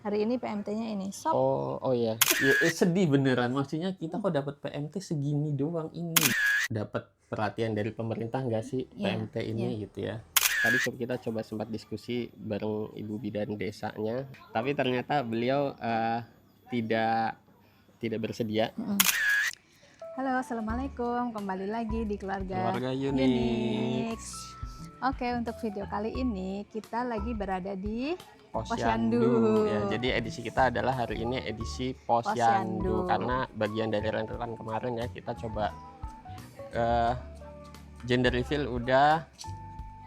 Hari ini PMT-nya ini, sop. Oh ya. Sedih beneran. Maksudnya kita kok dapat PMT segini doang ini. Dapat perhatian dari pemerintah nggak sih Iya, PMT iya. ini gitu ya? Tadi kita coba sempat diskusi bareng Ibu Bidan desanya, tapi ternyata beliau tidak bersedia. Halo, assalamualaikum. Kembali lagi di keluarga Keluarga Unix. Unix. Oke, untuk video kali ini kita lagi berada di Posyandu ya, jadi edisi kita adalah hari ini edisi Posyandu, karena bagian dari rentetan kemarin ya kita coba gender reveal udah,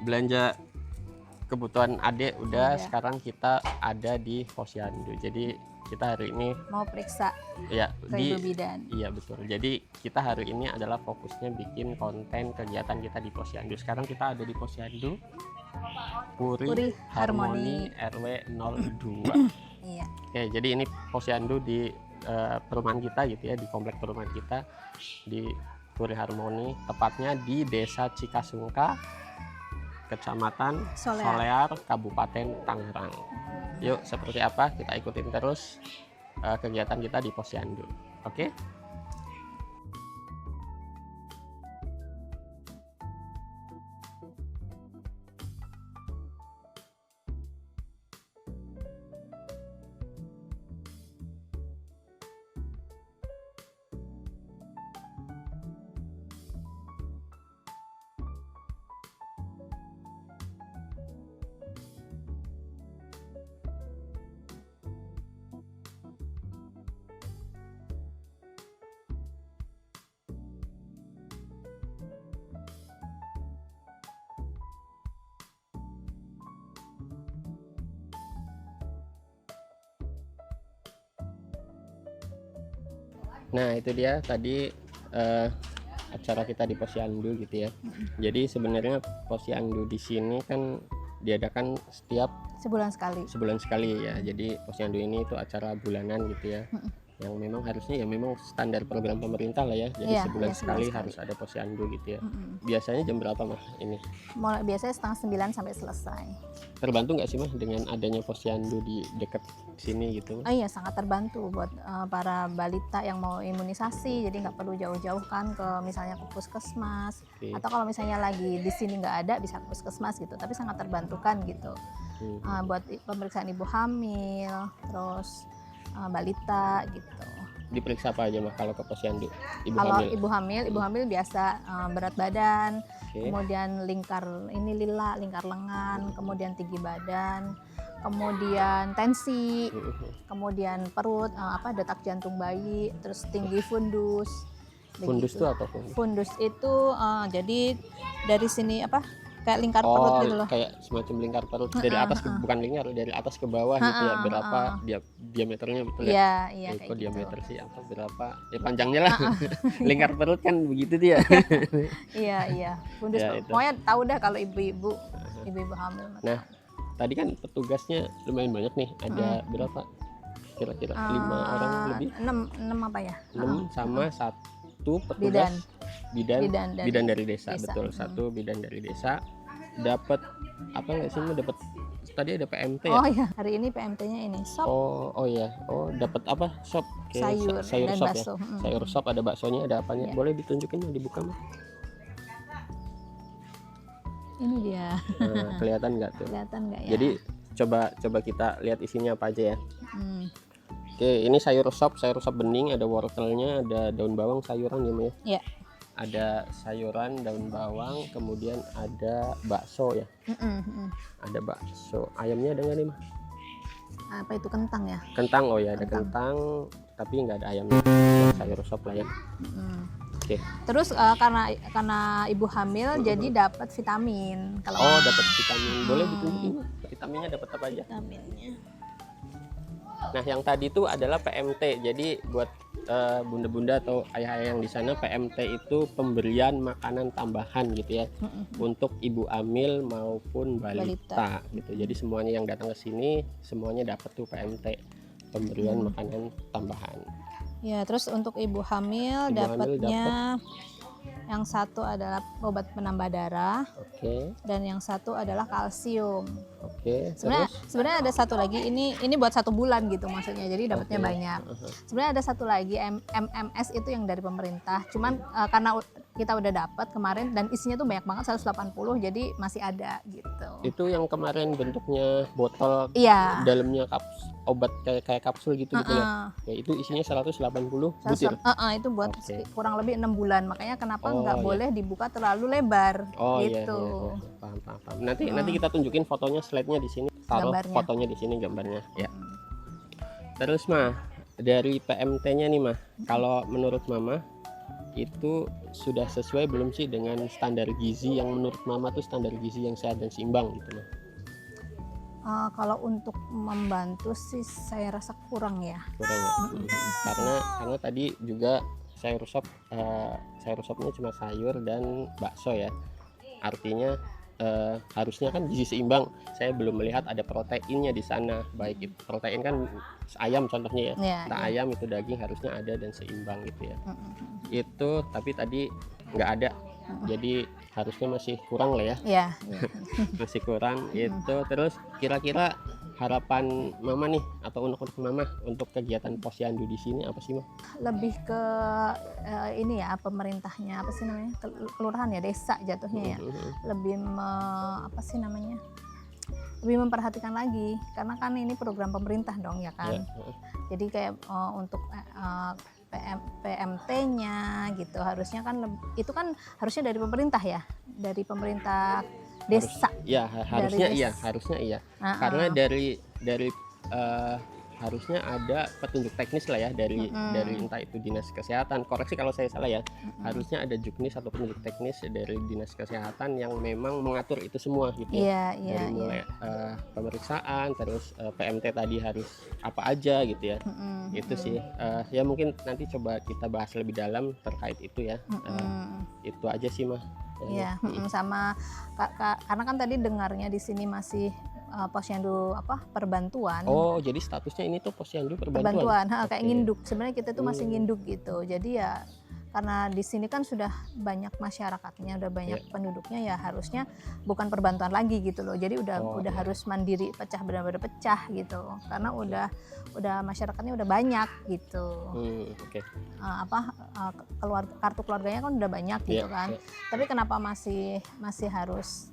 belanja kebutuhan adik udah, sekarang kita ada di Posyandu. Jadi kita hari ini mau periksa ya ke Ibu Bidan. Iya betul. Jadi kita hari ini adalah fokusnya bikin konten kegiatan kita di Posyandu. Sekarang kita ada di Posyandu Puri Harmoni RW 02. Iya. Oke, jadi ini Posyandu di perumahan kita gitu ya, di komplek perumahan kita di Puri Harmoni, tepatnya di Desa Cikasungka, Kecamatan Solear, Kabupaten Tangerang. Yuk, seperti apa? Kita ikutin terus kegiatan kita di Posyandu. Oke? Nah, itu dia tadi acara kita di Posyandu gitu ya. Jadi sebenarnya Posyandu di sini kan diadakan setiap sebulan sekali ya. Jadi Posyandu ini itu acara bulanan gitu ya. Yang memang harusnya ya memang standar program pemerintah lah ya. Jadi sebulan sekali harus ada Posyandu gitu ya. Biasanya jam berapa mah ini? Biasanya 8:30 sampai selesai. Terbantu nggak sih mah dengan adanya Posyandu di dekat sini gitu? Iya, sangat terbantu buat para balita yang mau imunisasi. Jadi nggak perlu jauh-jauh kan ke misalnya ke puskesmas. Atau kalau misalnya lagi di sini nggak ada bisa ke puskesmas gitu. Tapi sangat terbantukan gitu. Buat pemeriksaan ibu hamil, terus balita gitu. Diperiksa apa aja mah kalau ke Posyandu? Kalau ibu hamil biasa berat badan, kemudian lingkar lengan, kemudian tinggi badan, kemudian tensi, kemudian perut, detak jantung bayi, terus tinggi fundus. Fundus itu apa? Fundus itu jadi dari sini kayak lingkar perut gitu loh. Kayak semacam lingkar perut dari atas bukan lingkar, dari atas ke bawah gitu ya. Berapa diameternya betul ya? Iya, kok diameter sih apa berapa? Ya panjangnya lah. Lingkar perut kan begitu dia. Iya. Fundus ya, pokoknya tahu dah kalau ibu-ibu hamil. Nah, tadi kan petugasnya lumayan banyak nih. Ada berapa? Kira-kira 5 orang lebih? 6 apa ya? 6 sama satu petugas bidan dari desa. Betul, satu bidan dari desa. Dapat apa nggak sih? Dapat tadi ada PMT ya? Oh ya, hari ini PMT-nya ini sop. Oh ya. Oh, dapat apa? Sop. Sayur dan sop bakso. Ya. Sayur sop, ada baksonya, ada apanya? Boleh ditunjukin mah, dibuka mah. Ini dia. Nah, kelihatan nggak tuh? Kelihatan nggak ya? Jadi coba kita lihat isinya apa aja ya. Oke, ini sayur sop bening, ada wortelnya, ada daun bawang, sayuran ya, Maya? Iya. Ada sayuran, daun bawang, kemudian ada bakso ya. Ada bakso. Ayamnya ada nggak nih, Mah? Apa itu, kentang ya? Kentang, oh ya, ada kentang, tapi nggak ada ayamnya. Sayur sop lah ya. Oke. Terus karena ibu hamil jadi dapat vitamin. Dapat vitamin. Boleh ditunjukin vitaminnya dapat apa aja? Vitaminnya. Nah, yang tadi itu adalah PMT. Jadi buat bunda-bunda atau ayah-ayah yang di sana, PMT itu pemberian makanan tambahan gitu ya, untuk ibu hamil maupun balita gitu. Jadi semuanya yang datang ke sini semuanya dapat tuh PMT, pemberian makanan tambahan. Ya, terus untuk ibu hamil dapatnya Yang satu adalah obat penambah darah Oke. dan yang satu adalah kalsium. Oke. Sebenarnya ada satu lagi, ini buat 1 bulan gitu maksudnya, jadi dapatnya Oke. banyak. Sebenarnya ada satu lagi MMS itu yang dari pemerintah, cuman karena kita udah dapat kemarin dan isinya tuh banyak banget 180, jadi masih ada gitu. Itu yang kemarin bentuknya botol, Iya. dalamnya obat kayak kapsul gitu gitu ya. Ya itu isinya 180 butir. Itu buat Oke. kurang lebih 6 bulan, makanya kenapa nggak iya. boleh dibuka terlalu lebar Oh gitu. iya. Paham. Nanti kita tunjukin fotonya, slide-nya di sini. Taruh Gambarnya. fotonya di sini, gambarnya. Ya. Terus Mah, dari PMT-nya nih Mah, kalau menurut Mama itu sudah sesuai belum sih dengan standar gizi yang menurut Mama tuh standar gizi yang sehat dan seimbang gitu Mah? Kalau untuk membantu sih saya rasa kurang ya. Kurang ya? Karena tadi juga sayur sopnya cuma sayur dan bakso ya. Artinya harusnya kan gizi seimbang. Saya belum melihat ada proteinnya di sana. Baik itu protein kan ayam contohnya ya. Iya. Ayam itu daging harusnya ada dan seimbang gitu ya. Itu tapi tadi nggak ada. Jadi harusnya masih kurang lah ya. Iya. Masih kurang itu. Terus kira-kira harapan Mama nih atau unek-unek Mama untuk kegiatan Posyandu di sini apa sih Mah? Lebih ke ini ya, pemerintahnya, apa sih namanya, kelurahan ya, desa jatuhnya ya, lebih apa sih namanya, lebih memperhatikan lagi, karena kan ini program pemerintah dong ya kan. Jadi kayak untuk PMT-nya gitu harusnya kan itu kan harusnya dari pemerintah ya, dari pemerintah desa. Harusnya iya. Karena dari harusnya ada petunjuk teknis lah ya dari entah itu dinas kesehatan, koreksi kalau saya salah ya. Harusnya ada juknis atau petunjuk teknis dari dinas kesehatan yang memang mengatur itu semua gitu ya. Dari mulai pemeriksaan, terus PMT tadi harus apa aja gitu ya. Itu sih ya mungkin nanti coba kita bahas lebih dalam terkait itu ya. Itu aja sih Mah. Iya, sama karena kan tadi dengarnya di sini masih Posyandu perbantuan. Oh, jadi statusnya ini tuh Posyandu perbantuan. Kayak nginduk. Sebenarnya kita tuh masih nginduk gitu. Jadi ya karena di sini kan sudah banyak masyarakatnya, udah banyak penduduknya, ya harusnya bukan perbantuan lagi gitu loh. Jadi udah harus mandiri, benar-benar pecah gitu. Karena udah masyarakatnya udah banyak gitu. Kartu keluarganya kan udah banyak gitu kan. Tapi kenapa masih harus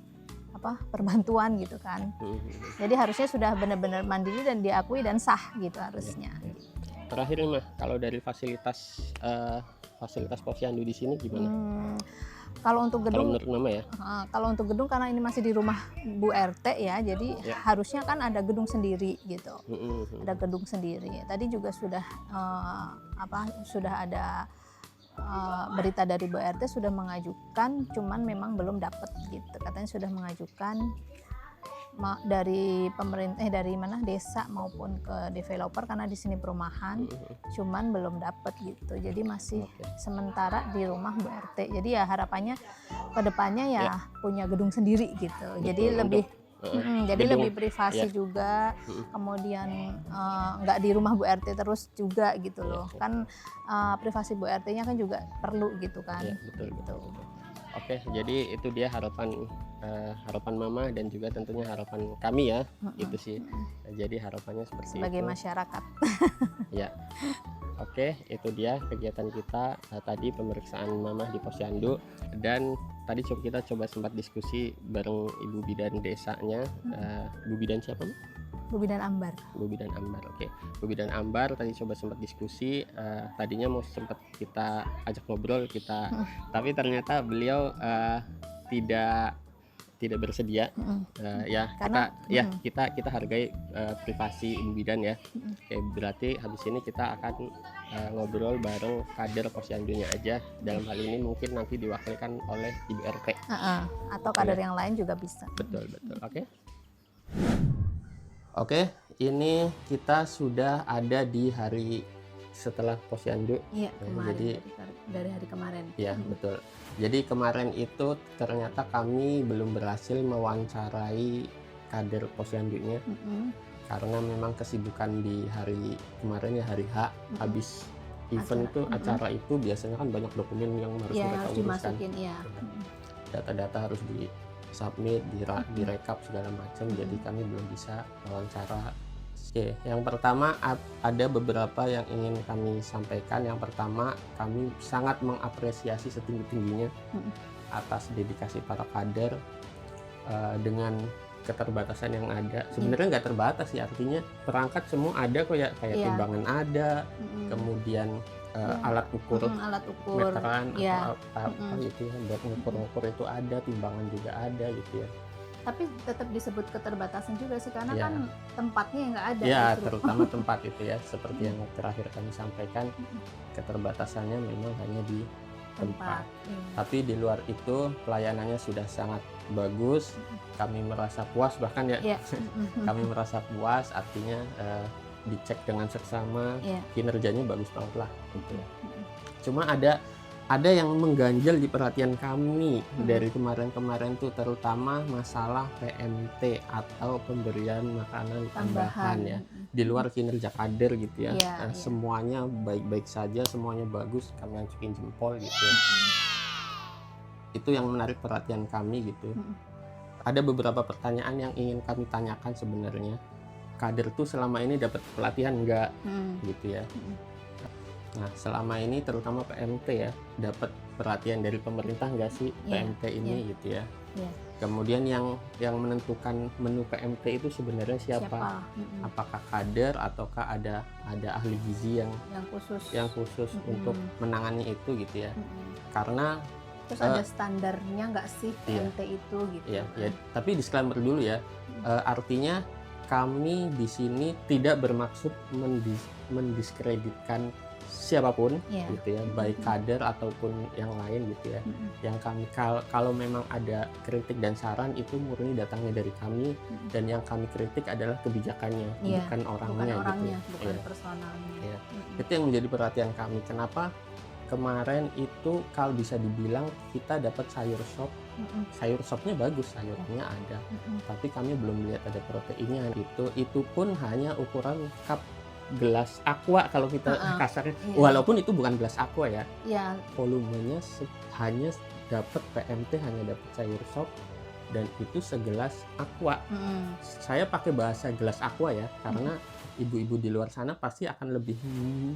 perbantuan gitu kan. Jadi harusnya sudah benar-benar mandiri dan diakui dan sah gitu harusnya. Terakhir nih Mah, kalau dari fasilitas Posyandu di sini gimana? Kalau untuk gedung, menurut Mama ya? Kalau untuk gedung karena ini masih di rumah Bu RT ya, jadi harusnya kan ada gedung sendiri gitu. Ada gedung sendiri. Tadi juga sudah ada berita dari Bu RT sudah mengajukan, cuman memang belum dapat gitu. Katanya sudah mengajukan dari pemerintah dari desa maupun ke developer, karena di sini perumahan, cuman belum dapat gitu. Jadi masih sementara di rumah Bu RT. Jadi ya harapannya ke depannya ya punya gedung sendiri gitu. Jadi lebih lebih privasi juga, kemudian nggak di rumah Bu RT terus juga gitu loh. Kan privasi Bu RT-nya kan juga perlu gitu kan. Betul. Oke, jadi itu dia harapan Mama dan juga tentunya harapan kami ya. Itu sih. Jadi harapannya seperti sebagai itu. Masyarakat. Ya. Oke, itu dia kegiatan kita tadi, pemeriksaan Mama di Posyandu, dan tadi kita coba sempat diskusi bareng Ibu Bidan desanya. Bu Bidan siapa Mah? Bu Bidan Ambar. Oke. Bu Bidan Ambar tadi coba sempat diskusi. Tadinya mau sempat kita ajak ngobrol tapi ternyata beliau tidak bersedia. Kita hargai privasi Ibu Bidan ya. Oke, berarti habis ini kita akan ngobrol bareng kader Posyandunya aja. Dalam hal ini mungkin nanti diwakilkan oleh Ibu RT. Atau kader yang lain juga bisa. Betul. Oke, ini kita sudah ada di hari setelah Posyandu. Iya, dari hari kemarin. Iya, betul. Jadi kemarin itu ternyata kami belum berhasil mewawancarai kader Posyandunya. Karena memang kesibukan di hari kemarin ya, hari H, habis event itu, acara itu biasanya kan banyak dokumen yang harus Iya, mereka harus uruskan. dimasukin, iya. Data-data harus di submit, direkap segala macam. Jadi kami belum bisa wawancara. Oke, yang pertama ada beberapa yang ingin kami sampaikan. Yang pertama, kami sangat mengapresiasi setinggi-tingginya atas dedikasi para kader dengan keterbatasan yang ada. Sebenarnya nggak terbatas sih, artinya perangkat semua ada kok ya, kayak timbangan ada, kemudian alat ukur Alat ukur, meteran iya. atau apa gitu ya, buat ngukur-ngukur itu ada, timbangan juga ada gitu ya. Tapi tetap disebut keterbatasan juga sih, karena Iya. kan tempatnya yang nggak ada Ya, justru. terutama tempat itu ya, seperti yang terakhir kami sampaikan, keterbatasannya memang hanya di tempat. Tapi di luar itu pelayanannya sudah sangat bagus. Kami merasa puas, bahkan ya Iya. kami merasa puas, artinya dicek dengan seksama, Iya. kinerjanya bagus banget lah gitu ya. Cuma ada yang mengganjal di perhatian kami dari kemarin-kemarin tuh, terutama masalah PMT atau pemberian makanan tambahan ya. Di luar kinerja kader gitu ya. Iya, iya. Semuanya baik-baik saja, semuanya bagus, kami angcukin jempol gitu ya. Itu yang menarik perhatian kami gitu. Ada beberapa pertanyaan yang ingin kami tanyakan sebenarnya. Kader tuh selama ini dapat pelatihan enggak gitu ya. Nah, selama ini terutama PMT ya, dapat perhatian dari pemerintah nggak sih PMT ini gitu ya. Kemudian yang menentukan menu PMT itu sebenarnya siapa? Apakah kader ataukah ada ahli gizi yang khusus untuk menangani itu gitu ya. Karena terus ada standarnya nggak sih PMT itu gitu. Iya, ya. Tapi disclaimer dulu ya. Artinya kami di sini tidak bermaksud mendiskreditkan siapapun gitu ya, baik kader ataupun yang lain gitu ya. Yang kami kalau memang ada kritik dan saran itu murni datangnya dari kami, dan yang kami kritik adalah kebijakannya, bukan orangnya gitu. Bukan personalnya. Ya. Itu yang menjadi perhatian kami. Kenapa kemarin itu kalau bisa dibilang kita dapat sayur sop. Sayur sopnya bagus, sayurnya ada, tapi kami belum lihat ada proteinnya. Itu pun hanya ukuran cup gelas aqua kalau kita kasarnya. Walaupun itu bukan gelas aqua ya. Volumenya hanya dapat PMT, hanya dapat sayur sop, dan itu segelas aqua. Saya pakai bahasa gelas aqua ya, karena ibu-ibu di luar sana pasti akan lebih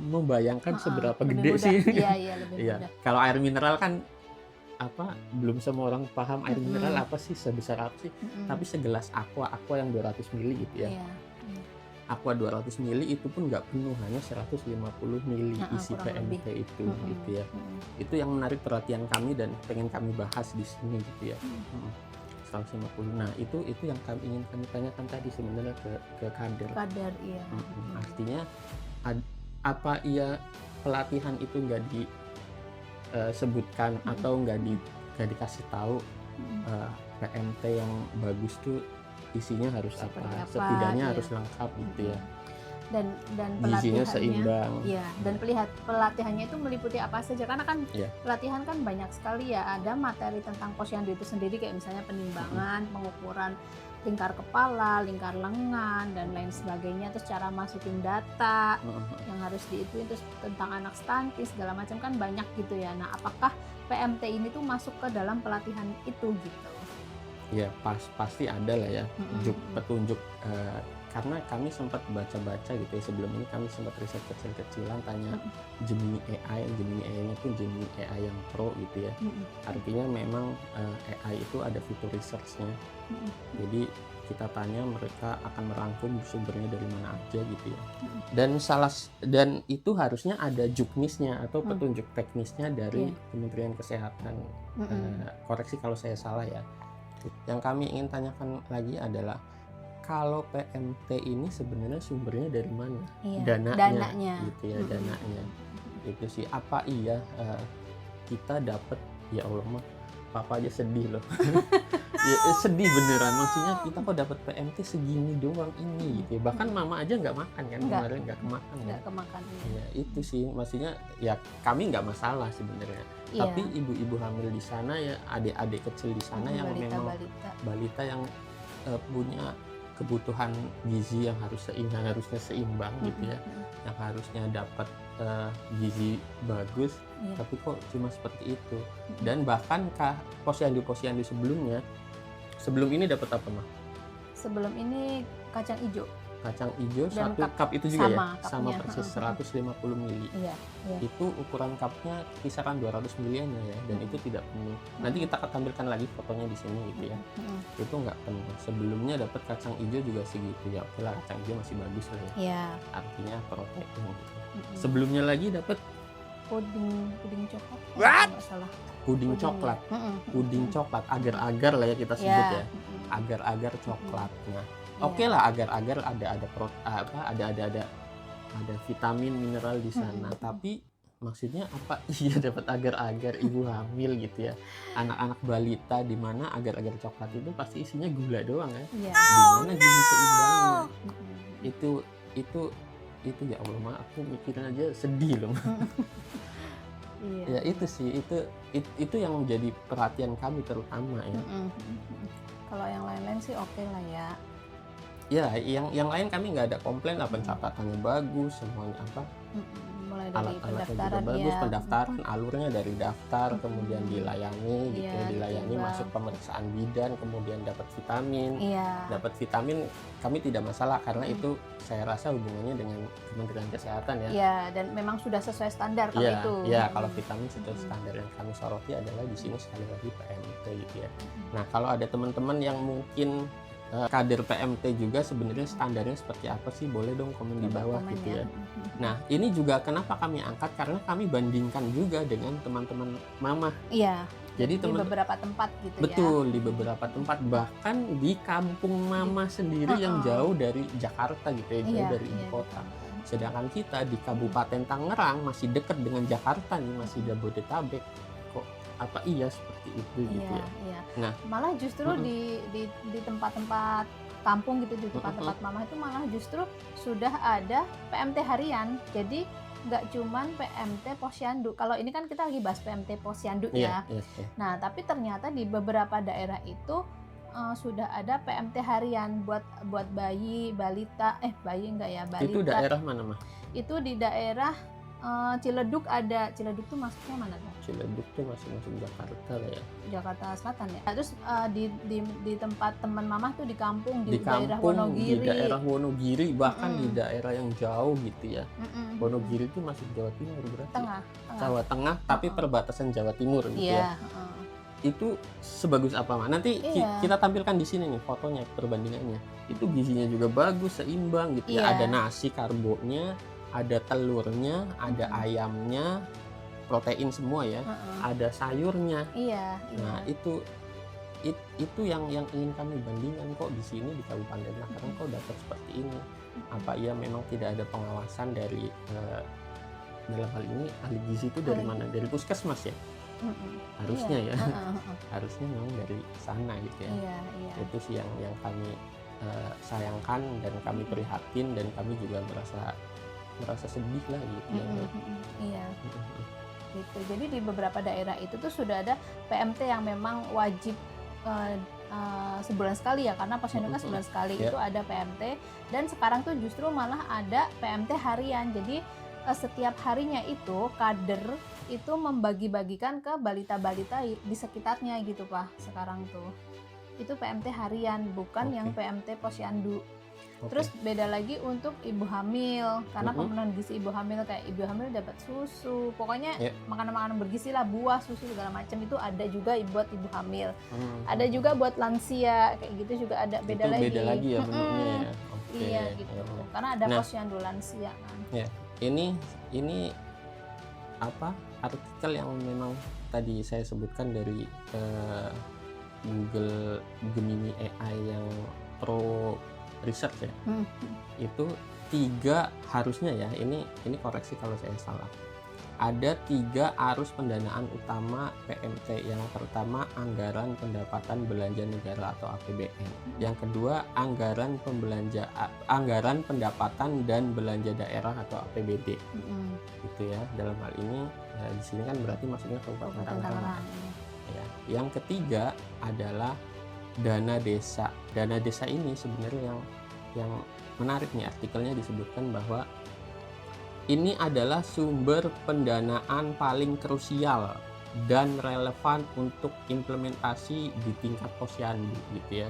membayangkan seberapa gede mudah. sih. Iya, lebih mudah. Kalau air mineral kan belum semua orang paham air mineral apa sih, sebesar apa sih. Tapi segelas aqua yang 200 ml gitu ya. Aqua 200 ml itu pun nggak penuh, hanya 150 ml isi PMT itu gitu ya. Itu yang menarik perhatian kami dan pengen kami bahas di sini gitu ya. 150. Nah, itu yang ingin kami tanyakan tadi sebenarnya ke kader. Iya. Artinya apa iya pelatihan itu nggak disebutkan atau nggak dikasih tahu PMT yang bagus tuh isinya harus apa? Setidaknya harus lengkap gitu ya. Dan gizinya pelatihannya seimbang. Iya, dan pelatihannya itu meliputi apa saja, karena kan pelatihan kan banyak sekali ya. Ada materi tentang posyandu itu sendiri, kayak misalnya penimbangan, pengukuran lingkar kepala, lingkar lengan, dan lain sebagainya. Terus cara masukin data yang harus diituin, terus tentang anak stunting segala macam, kan banyak gitu ya. Nah, apakah PMT ini tuh masuk ke dalam pelatihan itu gitu? Ya, pasti ada lah ya petunjuk, karena kami sempat baca-baca gitu ya, sebelum ini kami sempat riset kecil-kecilan, tanya Gemini AI. Gemini AI-nya pun Gemini AI yang pro gitu ya. Artinya memang AI itu ada fitur research-nya. Jadi kita tanya, mereka akan merangkum sumbernya dari mana aja gitu ya. Dan itu harusnya ada juknisnya atau petunjuk teknisnya dari Kementerian Kesehatan. Koreksi kalau saya salah ya. Yang kami ingin tanyakan lagi adalah, kalau PMT ini sebenarnya sumbernya dari mana? Dananya gitu ya, dananya. Itu sih, apa iya kita dapat, ya Allah mah papa aja sedih loh. Ya, sedih beneran, maksudnya kita kok dapat PMT segini doang ini gitu ya. Bahkan mama aja nggak makan kan, kemarin nggak kemakan. Ya itu sih, maksudnya ya kami nggak masalah sebenarnya. Tapi ibu-ibu hamil di sana ya, adik-adik kecil di sana yang memang balita yang punya kebutuhan gizi yang harusnya seimbang gitu ya, yang harusnya dapat gizi bagus, Iya. tapi kok cuma seperti itu. Dan bahkan posyandu sebelum ini dapat apa mah? Sebelum ini kacang ijo. Kacang hijau Dan 1 cup itu juga sama ya, sama cupnya. persis 150 mili. Iya, iya. Itu ukuran cupnya kisaran 200 milian ya, dan itu tidak penuh. Nanti kita akan tampilkan lagi fotonya di sini gitu ya. Itu nggak penuh. Sebelumnya dapat kacang hijau juga segitu ya. Oke lah, kacang hijau masih bagus lah ya. Iya. Artinya protein gitu. Sebelumnya lagi dapat Puding coklat. What? Nggak salah. puding coklat. Ya. Puding coklat, agar-agar lah ya kita sebut Iya. ya. Agar-agar coklat. Nah, oke lah, agar-agar ada vitamin mineral di sana. Tapi maksudnya apa? Iya, dapat agar-agar ibu hamil gitu ya, anak-anak balita, di mana agar-agar coklat itu pasti isinya gula doang ya. Iya. Di mana gizi seimbangnya? Itu ya Allah, mah aku mikirin aja sedih loh. Iya. Ya itu sih, itu yang menjadi perhatian kami terutama ya. Kalau yang lain-lain sih oke lah ya. Ya, yang lain kami nggak ada komplain lah, pencatatannya bagus, semuanya apa, Mulai dari alat-alatnya juga pendaftaran bagus, ya. pendaftaran alurnya dari daftar, kemudian dilayani gitu Iya, ya, dilayani ditimbang. masuk pemeriksaan bidan, kemudian dapat vitamin. Iya. Dapat vitamin kami tidak masalah karena itu saya rasa hubungannya dengan Kementerian Kesehatan ya. Iya, dan memang sudah sesuai standar kalau Iya, itu. iya, kalau vitamin sesuai standar. Yang kami soroti adalah di sini sekali lagi PMT gitu ya. Nah, kalau ada teman-teman yang mungkin kader PMT juga sebenarnya standarnya seperti apa sih, boleh dong komen di bawah Komen gitu ya. ya. Nah, ini juga kenapa kami angkat, karena kami bandingkan juga dengan teman-teman mama. Iya. Jadi Di beberapa tempat gitu betul, di beberapa tempat, bahkan di kampung mama sendiri yang jauh dari Jakarta gitu ya, jauh dari ibu kota. Sedangkan kita di Kabupaten Tangerang masih dekat dengan Jakarta nih, masih Jabodetabek. Kok apa iya seperti itu ya. gitu ya. Iya. Nah, Malah justru di tempat-tempat kampung gitu, di tempat-tempat mama itu malah justru sudah ada PMT harian. Jadi nggak cuman PMT posyandu. Kalau ini kan kita lagi bahas PMT posyandu ya. iya. Nah, tapi ternyata di beberapa daerah itu sudah ada PMT harian buat bayi, balita, bayi enggak ya, balita. Itu daerah mana mah? Itu di daerah Ciledug ada. Ciledug tuh masuknya mana tuh? Ciledug tuh masih masuk Jakarta lah ya. Jakarta Selatan ya. Terus di tempat teman mamah tuh di kampung, di daerah kampung, Wonogiri. di daerah Wonogiri, bahkan di daerah yang jauh gitu ya. Wonogiri itu masuk Jawa Timur berarti. Tengah. Jawa Tengah, tapi perbatasan Jawa Timur gitu ya. Itu sebagus apa mah? Nanti kita tampilkan di sini nih fotonya, perbandingannya. Itu gizinya juga bagus, seimbang gitu ya. Ada nasi karbonya, ada telurnya, ada ayamnya, protein semua ya. Ada sayurnya. Iya. Nah, itu yang ingin kami bandingkan, kok di sini di Kabupaten Tangerang kok dapat seperti ini. Apa iya memang tidak ada pengawasan dari dalam hal ini ahli gizi itu dari mana? Dari puskesmas ya? Harusnya ya. Harusnya memang dari sana gitu ya. Iya. Itu sih yang kami sayangkan dan kami prihatin, dan kami juga merasa sedih lah gitu ya. Iya. Gitu. Jadi di beberapa daerah itu tuh sudah ada PMT yang memang wajib sebulan sekali ya, karena posyandu kan sebulan sekali itu ada PMT, dan sekarang tuh justru malah ada PMT harian. Jadi setiap harinya itu kader itu membagi-bagikan ke balita-balita di sekitarnya gitu Pak. Sekarang tuh itu PMT harian, bukan yang PMT posyandu. Terus beda lagi untuk ibu hamil, karena pemenuhan gizi ibu hamil, kayak ibu hamil dapat susu, pokoknya makanan-makanan bergizi lah, buah, susu segala macam itu ada juga buat ibu hamil. Ada juga buat lansia, kayak gitu juga ada, beda lagi. Beda lagi ya menunya ya. Iya gitu. Karena ada posyandu lansia kan. Ya. Ini apa? Artikel yang memang tadi saya sebutkan dari Google Gemini AI yang pro research ya. Itu 3 harusnya ya, ini koreksi kalau saya salah. Ada 3 arus pendanaan utama PMT. Yang pertama anggaran pendapatan belanja negara atau APBN. Yang kedua anggaran pendapatan dan belanja daerah atau APBD. Gitu ya. Dalam hal ini di sini kan berarti maksudnya Kabupaten Tangerang. Ya. Yang ketiga adalah dana desa. Dana desa ini sebenarnya yang menarik nih, artikelnya disebutkan bahwa ini adalah sumber pendanaan paling krusial dan relevan untuk implementasi di tingkat posyandu gitu ya.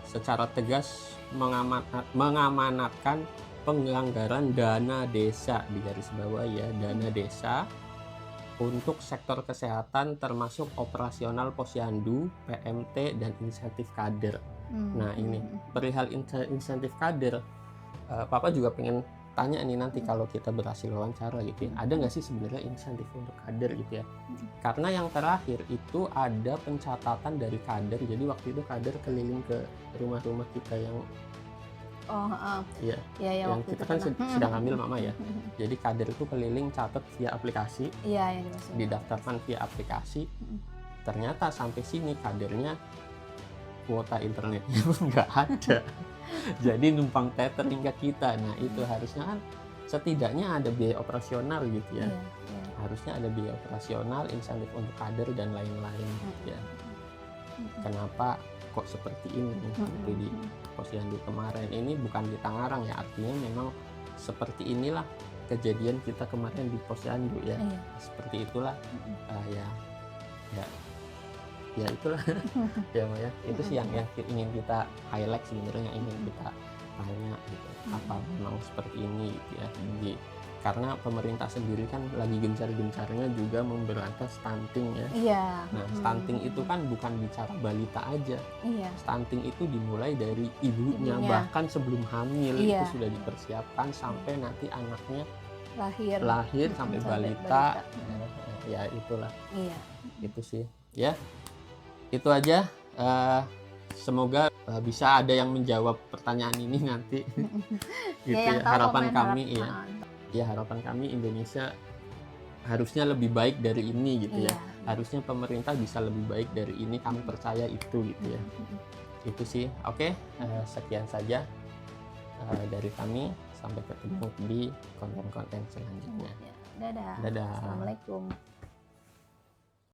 Secara tegas mengamanatkan penganggaran dana desa, di garis bawah ya, dana desa untuk sektor kesehatan termasuk operasional posyandu, PMT, dan insentif kader. Nah ini perihal insentif kader, Papa juga pengen tanya nih nanti kalau kita berhasil wawancara gitu ya, ada nggak sih sebenarnya insentif untuk kader gitu ya? Karena yang terakhir itu ada pencatatan dari kader, jadi waktu itu kader keliling ke rumah-rumah kita yang ya, yang waktu kita itu kan pernah. sedang hamil mama ya. Jadi kader itu keliling catat via aplikasi, Iya, yang dimaksud. didaftarkan via aplikasi. Ternyata sampai sini kadernya kuota internetnya pun nggak ada. Jadi numpang tethering ke kita. Nah itu harusnya kan setidaknya ada biaya operasional gitu ya. Harusnya ada biaya operasional, insentif untuk kader dan lain-lain gitu ya. Kenapa kok seperti ini gitu di posyandu kemarin? Ini bukan di Tangerang ya, artinya memang seperti inilah kejadian kita kemarin di posyandu ya. Seperti itulah ya itulah ya Maya. Itu sih yang ingin kita highlight sebenarnya, yang ingin kita tanya gitu. Apa memang seperti ini gitu ya. Karena pemerintah sendiri kan lagi gencar-gencarnya juga memberantas stunting ya. Nah, stunting itu kan bukan bicara balita aja. Stunting itu dimulai dari ibunya, bahkan sebelum hamil itu sudah dipersiapkan sampai nanti anaknya lahir sampai balita. Ya itulah. Itu sih. Ya. Itu aja. Semoga bisa ada yang menjawab pertanyaan ini nanti. Gitu ya. Harapan kami harapan kami Indonesia harusnya lebih baik dari ini gitu ya. Harusnya pemerintah bisa lebih baik dari ini, kami percaya itu gitu ya. Itu sih. Oke, sekian saja dari kami. Sampai ketemu di konten-konten selanjutnya. Dadah. Dadah. Assalamualaikum.